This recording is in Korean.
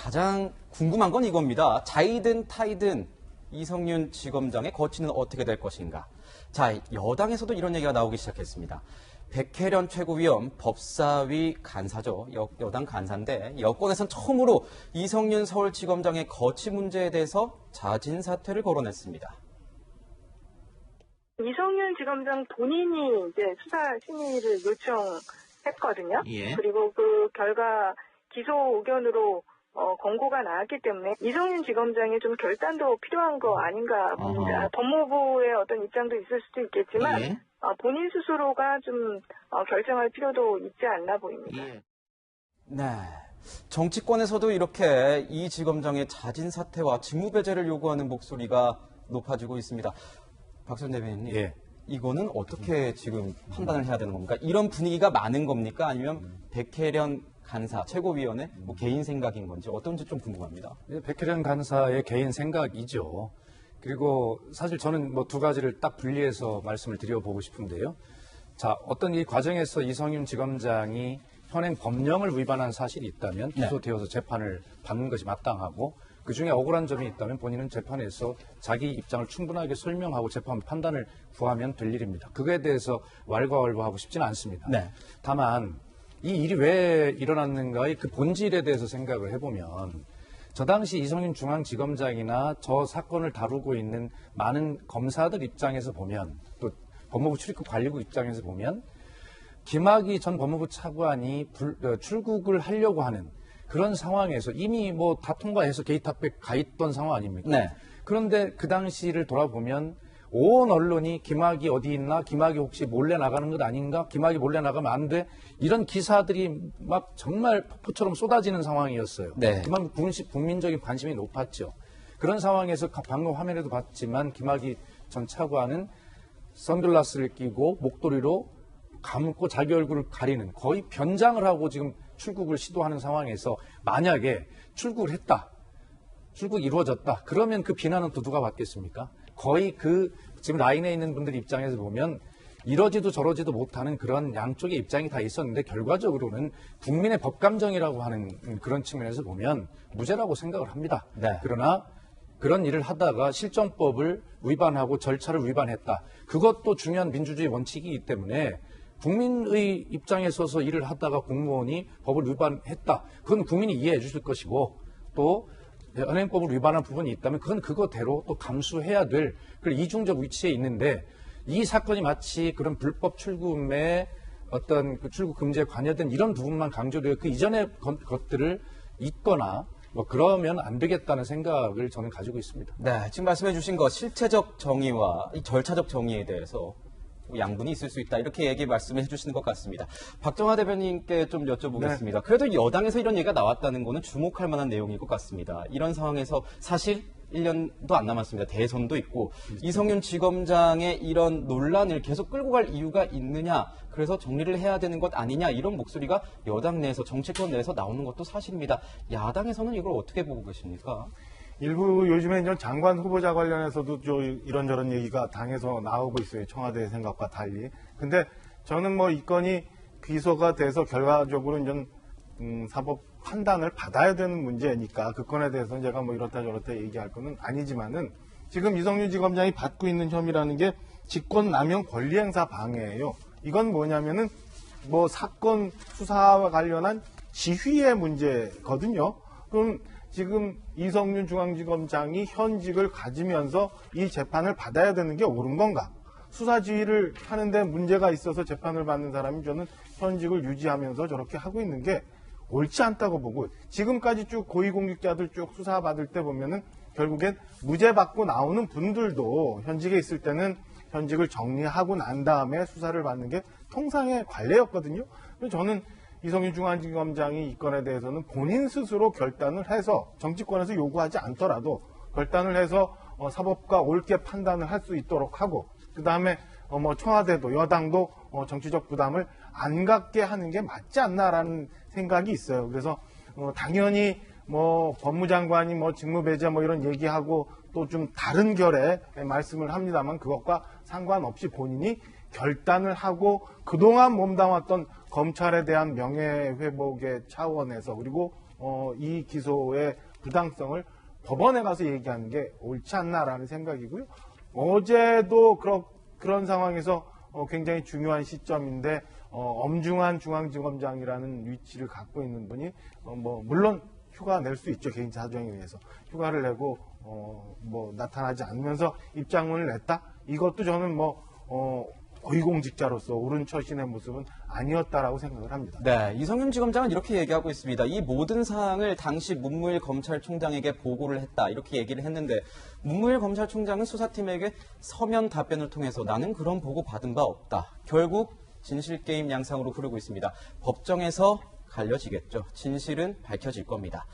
가장 궁금한 건 이겁니다. 자이든 타이든 이성윤 지검장의 거취는 어떻게 될 것인가. 자, 여당에서도 이런 얘기가 나오기 시작했습니다. 백혜련 최고위원 법사위 간사죠. 여당 간사인데 여권에선 처음으로 이성윤 서울지검장의 거취 문제에 대해서 자진 사퇴를 거론했습니다. 이성윤 지검장 본인이 이제 수사 심의를 요청했거든요. 예. 그리고 그 결과 기소 의견으로 권고가 나왔기 때문에 이성윤 지검장의 좀 결단도 필요한 거 아닌가 봅니다. 법무부의 어떤 입장도 있을 수도 있겠지만 예. 본인 스스로가 좀 결정할 필요도 있지 않나 보입니다. 예. 네. 정치권에서도 이렇게 이 지검장의 자진 사퇴와 직무 배제를 요구하는 목소리가 높아지고 있습니다. 박선 대변인님, 예. 이거는 어떻게 지금 판단을 해야 되는 겁니까? 이런 분위기가 많은 겁니까? 아니면 백혜련 간사, 최고위원의 뭐 개인 생각인 건지 어떤지 좀 궁금합니다. 백혜련 간사의 개인 생각이죠. 그리고 사실 저는 뭐 두 가지를 딱 분리해서 말씀을 드려보고 싶은데요. 자, 어떤 이 과정에서 이성윤 지검장이 현행 법령을 위반한 사실이 있다면 기소되어서 재판을 받는 것이 마땅하고 그중에 억울한 점이 있다면 본인은 재판에서 자기 입장을 충분하게 설명하고 재판 판단을 구하면 될 일입니다. 그거에 대해서 왈가왈부하고 싶지는 않습니다. 네. 다만 이 일이 왜 일어났는가의 그 본질에 대해서 생각을 해보면 저 당시 이성윤 중앙지검장이나 저 사건을 다루고 있는 많은 검사들 입장에서 보면 또 법무부 출입국 관리국 입장에서 보면 김학의 전 법무부 차관이 출국을 하려고 하는 그런 상황에서 이미 뭐 다 통과해서 게이트앞에 가 있던 상황 아닙니까? 네. 그런데 그 당시를 돌아보면 온 언론이 김학의 어디 있나? 김학의 혹시 몰래 나가는 것 아닌가? 김학의 몰래 나가면 안 돼? 이런 기사들이 막 정말 폭포처럼 쏟아지는 상황이었어요. 네. 그만큼 국민적인 관심이 높았죠. 그런 상황에서 방금 화면에도 봤지만 김학의 전 차관은 선글라스를 끼고 목도리로 감고 자기 얼굴을 가리는 거의 변장을 하고 지금 출국을 시도하는 상황에서 만약에 출국을 했다. 출국이 이루어졌다. 그러면 그 비난은 또 누가 받겠습니까? 거의 지금 라인에 있는 분들 입장에서 보면 이러지도 저러지도 못하는 그런 양쪽의 입장이 다 있었는데 결과적으로는 국민의 법감정이라고 하는 그런 측면에서 보면 무죄라고 생각을 합니다. 네. 그러나 그런 일을 하다가 실정법을 위반하고 절차를 위반했다. 그것도 중요한 민주주의 원칙이기 때문에 국민의 입장에 서서 일을 하다가 공무원이 법을 위반했다. 그건 국민이 이해해 주실 것이고 또 현행법을 위반한 부분이 있다면 그건 그거대로 또 감수해야 될 그런 이중적 위치에 있는데 이 사건이 마치 그런 불법 출국의 어떤 그 출국 금지에 관여된 이런 부분만 강조되어 그 이전의 것들을 잊거나 뭐 그러면 안 되겠다는 생각을 저는 가지고 있습니다. 네, 지금 말씀해 주신 거 실체적 정의와 이 절차적 정의에 대해서 양분이 있을 수 있다. 이렇게 말씀해 주시는 것 같습니다. 박정하 대변인께 좀 여쭤보겠습니다. 네. 그래도 여당에서 이런 얘기가 나왔다는 거는 주목할 만한 내용일 것 같습니다. 이런 상황에서 사실 1년도 안 남았습니다. 대선도 있고 이성윤 지검장의 이런 논란을 계속 끌고 갈 이유가 있느냐. 그래서 정리를 해야 되는 것 아니냐. 이런 목소리가 여당 내에서 정치권 내에서 나오는 것도 사실입니다. 야당에서는 이걸 어떻게 보고 계십니까? 일부 요즘에 이제 장관 후보자 관련해서도 이런저런 얘기가 당에서 나오고 있어요. 청와대의 생각과 달리. 근데 저는 뭐 이 건이 기소가 돼서 결과적으로 이제 사법 판단을 받아야 되는 문제니까 그 건에 대해서는 제가 뭐 이렇다 저렇다 얘기할 거는 아니지만은 지금 이성윤 지검장이 받고 있는 혐의라는 게 직권남용 권리행사 방해예요. 이건 뭐냐면은 뭐 사건 수사와 관련한 지휘의 문제거든요. 그럼 지금 이성윤 중앙지검장이 현직을 가지면서 이 재판을 받아야 되는 게 옳은 건가? 수사 지휘를 하는데 문제가 있어서 재판을 받는 사람이 저는 현직을 유지하면서 저렇게 하고 있는 게 옳지 않다고 보고 지금까지 쭉 고위공직자들 쭉 수사받을 때 보면은 결국엔 무죄 받고 나오는 분들도 현직에 있을 때는 현직을 정리하고 난 다음에 수사를 받는 게 통상의 관례였거든요. 그래서 저는 이성윤 중앙지검장이 이 건에 대해서는 본인 스스로 결단을 해서 정치권에서 요구하지 않더라도 결단을 해서 사법과 옳게 판단을 할 수 있도록 하고 그 다음에 뭐 청와대도 여당도 정치적 부담을 안 갖게 하는 게 맞지 않나라는 생각이 있어요. 그래서 당연히 뭐 법무장관이 뭐 직무배제 뭐 이런 얘기하고 또 좀 다른 결의 말씀을 합니다만 그것과 상관없이 본인이 결단을 하고 그동안 몸담았던 검찰에 대한 명예회복의 차원에서 그리고 이 기소의 부당성을 법원에 가서 얘기하는 게 옳지 않나라는 생각이고요. 어제도 그런 상황에서 굉장히 중요한 시점인데 엄중한 중앙지검장이라는 위치를 갖고 있는 분이 물론 휴가 낼 수 있죠. 개인 사정에 의해서 휴가를 내고 나타나지 않으면서 입장문을 냈다. 이것도 저는 고위공직자로서 옳은 처신의 모습은 아니었다라고 생각을 합니다. 네, 이성윤 지검장은 이렇게 얘기하고 있습니다. 이 모든 사항을 당시 문무일 검찰총장에게 보고를 했다. 이렇게 얘기를 했는데 문무일 검찰총장은 수사팀에게 서면 답변을 통해서 나는 그런 보고 받은 바 없다. 결국 진실게임 양상으로 흐르고 있습니다. 법정에서 갈려지겠죠. 진실은 밝혀질 겁니다.